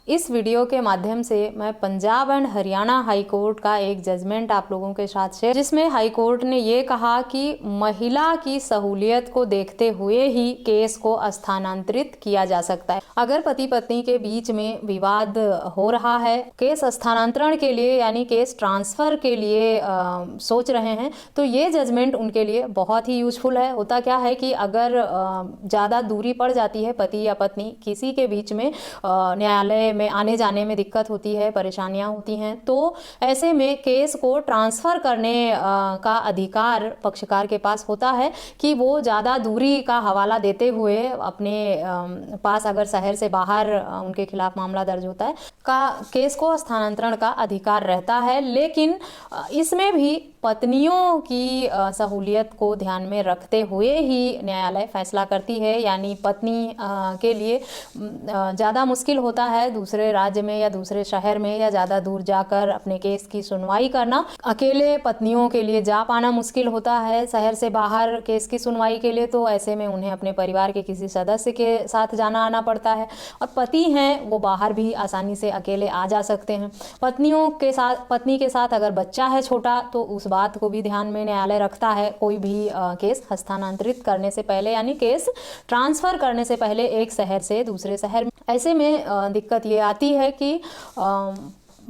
इस वीडियो के माध्यम से मैं Punjab and Haryana high court का एक जजमेंट आप लोगों के साथ शेयर, जिसमें हाई कोर्ट ने ये कहा कि महिला की सहूलियत को देखते हुए ही केस को स्थानांतरित किया जा सकता है। अगर पति पत्नी के बीच में विवाद हो रहा है, केस स्थानांतरण के लिए यानी केस ट्रांसफर के लिए सोच रहे हैं, तो ये जजमेंट उनके लिए बहुत ही यूजफुल है। होता क्या है कि अगर ज़्यादा दूरी पड़ जाती है पति या पत्नी किसी के बीच में, न्यायालय में आने जाने में दिक्कत होती है, परेशानियां होती हैं, तो ऐसे में केस को ट्रांसफ़र करने का अधिकार पक्षकार के पास होता है कि वो ज़्यादा दूरी का हवाला देते हुए अपने पास, अगर शहर से बाहर उनके खिलाफ मामला दर्ज होता है, का केस को स्थानांतरण का अधिकार रहता है। लेकिन इसमें भी पत्नियों की सहूलियत को ध्यान में रखते हुए ही न्यायालय फैसला करती है। यानी पत्नी के लिए ज़्यादा मुश्किल होता है दूसरे राज्य में या दूसरे शहर में या ज़्यादा दूर जाकर अपने केस की सुनवाई करना। अकेले पत्नियों के लिए जा पाना मुश्किल होता है शहर से बाहर केस की सुनवाई के लिए, तो ऐसे में उन्हें अपने परिवार के किसी सदस्य के साथ जाना आना पड़ता है। और पति हैं वो बाहर भी आसानी से अकेले आ जा सकते हैं। पत्नी के साथ अगर बच्चा है छोटा, तो उस बात को भी ध्यान में न्यायालय रखता है कोई भी केस हस्तांतरित करने से पहले, यानी केस ट्रांसफ़र करने से पहले एक शहर से दूसरे शहर में। ऐसे में दिक्कत ये आती है कि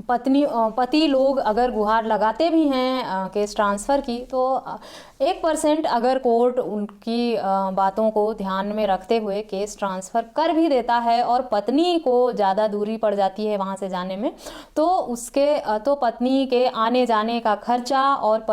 पति लोग अगर गुहार लगाते भी हैं केस ट्रांसफ़र की, तो 1% अगर कोर्ट उनकी बातों को ध्यान में रखते हुए केस ट्रांसफ़र कर भी देता है और पत्नी को ज़्यादा दूरी पड़ जाती है वहाँ से जाने में, तो पत्नी के आने जाने का खर्चा और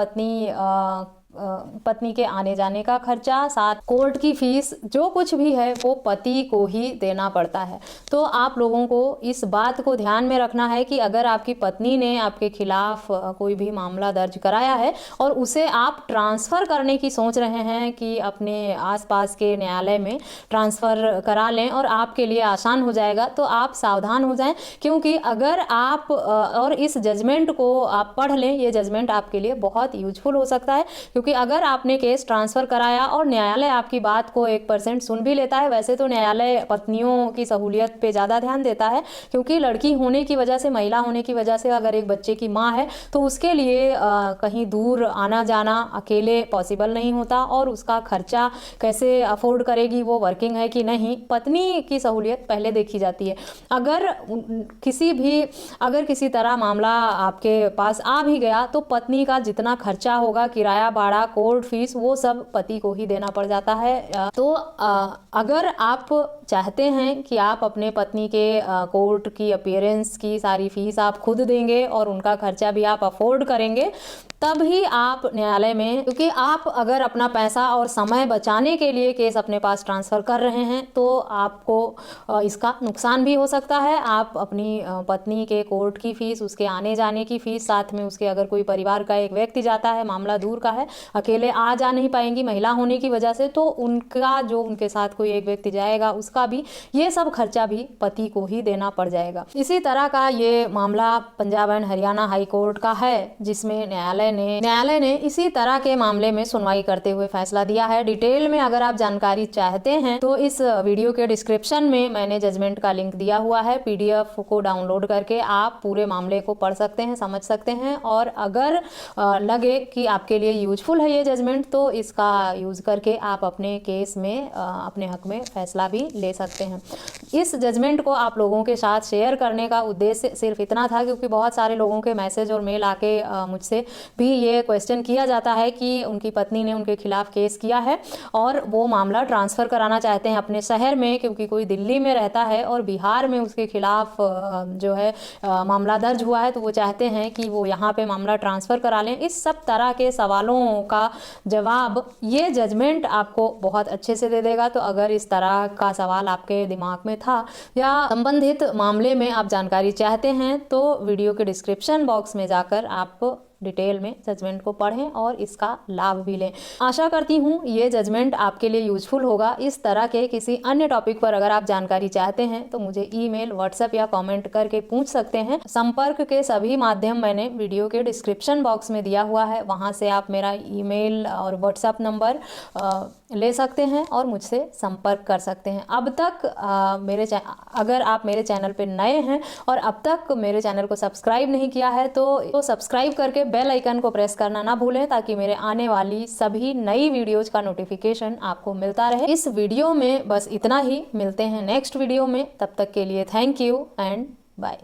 पत्नी के आने जाने का खर्चा, साथ कोर्ट की फीस, जो कुछ भी है वो पति को ही देना पड़ता है। तो आप लोगों को इस बात को ध्यान में रखना है कि अगर आपकी पत्नी ने आपके खिलाफ कोई भी मामला दर्ज कराया है और उसे आप ट्रांसफ़र करने की सोच रहे हैं कि अपने आसपास के न्यायालय में ट्रांसफ़र करा लें और आपके लिए आसान हो जाएगा, तो आप सावधान हो जाएं। क्योंकि अगर आप और इस जजमेंट को आप पढ़ लें, ये जजमेंट आपके लिए बहुत यूजफुल हो सकता है। क्योंकि अगर आपने केस ट्रांसफ़र कराया और न्यायालय आपकी बात को 1% सुन भी लेता है, वैसे तो न्यायालय पत्नियों की सहूलियत पे ज़्यादा ध्यान देता है, क्योंकि लड़की होने की वजह से, महिला होने की वजह से, अगर एक बच्चे की माँ है तो उसके लिए कहीं दूर आना जाना अकेले पॉसिबल नहीं होता, और उसका खर्चा कैसे अफोर्ड करेगी, वो वर्किंग है कि नहीं, पत्नी की सहूलियत पहले देखी जाती है। अगर किसी तरह मामला आपके पास आ भी गया, तो पत्नी का जितना खर्चा होगा, किराया, भाड़ा, कोर्ट फीस, वो सब पति को ही देना पड़ जाता है। तो अगर आप चाहते हैं कि आप अपने पत्नी के कोर्ट की अपीयरेंस की सारी फीस आप खुद देंगे और उनका खर्चा भी आप अफोर्ड करेंगे, तब ही आप न्यायालय में, क्योंकि आप अगर अपना पैसा और समय बचाने के लिए केस अपने पास ट्रांसफ़र कर रहे हैं, तो आपको इसका नुकसान भी हो सकता है। आप अपनी पत्नी के कोर्ट की फ़ीस, उसके आने जाने की फ़ीस, साथ में उसके अगर कोई परिवार का एक व्यक्ति जाता है, मामला दूर का है, अकेले आ जा नहीं पाएंगी महिला होने की वजह से, तो उनके साथ कोई एक व्यक्ति जाएगा, उसका भी, ये सब खर्चा भी पति को ही देना पड़ जाएगा। इसी तरह का ये मामला Punjab and Haryana high court का है, जिसमें न्यायालय ने इसी तरह के मामले में सुनवाई करते हुए फैसला दिया है। डिटेल में अगर आप जानकारी चाहते हैं तो इस वीडियो के डिस्क्रिप्शन में मैंने जजमेंट का लिंक दिया हुआ है। PDF को डाउनलोड करके आप पूरे मामले को पढ़ सकते हैं, समझ सकते हैं, और अगर लगे कि आपके लिए यूजफुल है ये जजमेंट, तो इसका यूज़ करके आप अपने केस में अपने हक में फैसला भी ले सकते हैं। इस जजमेंट को आप लोगों के साथ शेयर करने का उद्देश्य सिर्फ इतना था, क्योंकि बहुत सारे लोगों के मैसेज और मेल आके मुझसे भी ये क्वेश्चन किया जाता है कि उनकी पत्नी ने उनके खिलाफ केस किया है और वो मामला ट्रांसफ़र कराना चाहते हैं अपने शहर में, क्योंकि कोई दिल्ली में रहता है और बिहार में उसके खिलाफ जो है मामला दर्ज हुआ है, तो वो चाहते हैं कि वो यहाँ पे मामला ट्रांसफ़र करा लें। इस सब तरह के सवालों का जवाब ये जजमेंट आपको बहुत अच्छे से दे देगा। तो अगर इस तरह का सवाल आपके दिमाग में था या संबंधित मामले में आप जानकारी चाहते हैं, तो वीडियो के डिस्क्रिप्शन बॉक्स में जाकर आप डिटेल में जजमेंट को पढ़ें और इसका लाभ भी लें। आशा करती हूँ ये जजमेंट आपके लिए यूजफुल होगा। इस तरह के किसी अन्य टॉपिक पर अगर आप जानकारी चाहते हैं तो मुझे ईमेल, व्हाट्सएप या कमेंट करके पूछ सकते हैं। संपर्क के सभी माध्यम मैंने वीडियो के डिस्क्रिप्शन बॉक्स में दिया हुआ है, वहाँ से आप मेरा ईमेल और व्हाट्सएप नंबर ले सकते हैं और मुझसे संपर्क कर सकते हैं। अब तक अगर आप मेरे चैनल पे नए हैं और अब तक मेरे चैनल को सब्सक्राइब नहीं किया है तो सब्सक्राइब करके बेल आइकन को प्रेस करना ना भूलें, ताकि मेरे आने वाली सभी नई वीडियोज का नोटिफिकेशन आपको मिलता रहे। इस वीडियो में बस इतना ही, मिलते हैं नेक्स्ट वीडियो में, तब तक के लिए थैंक यू एंड बाय।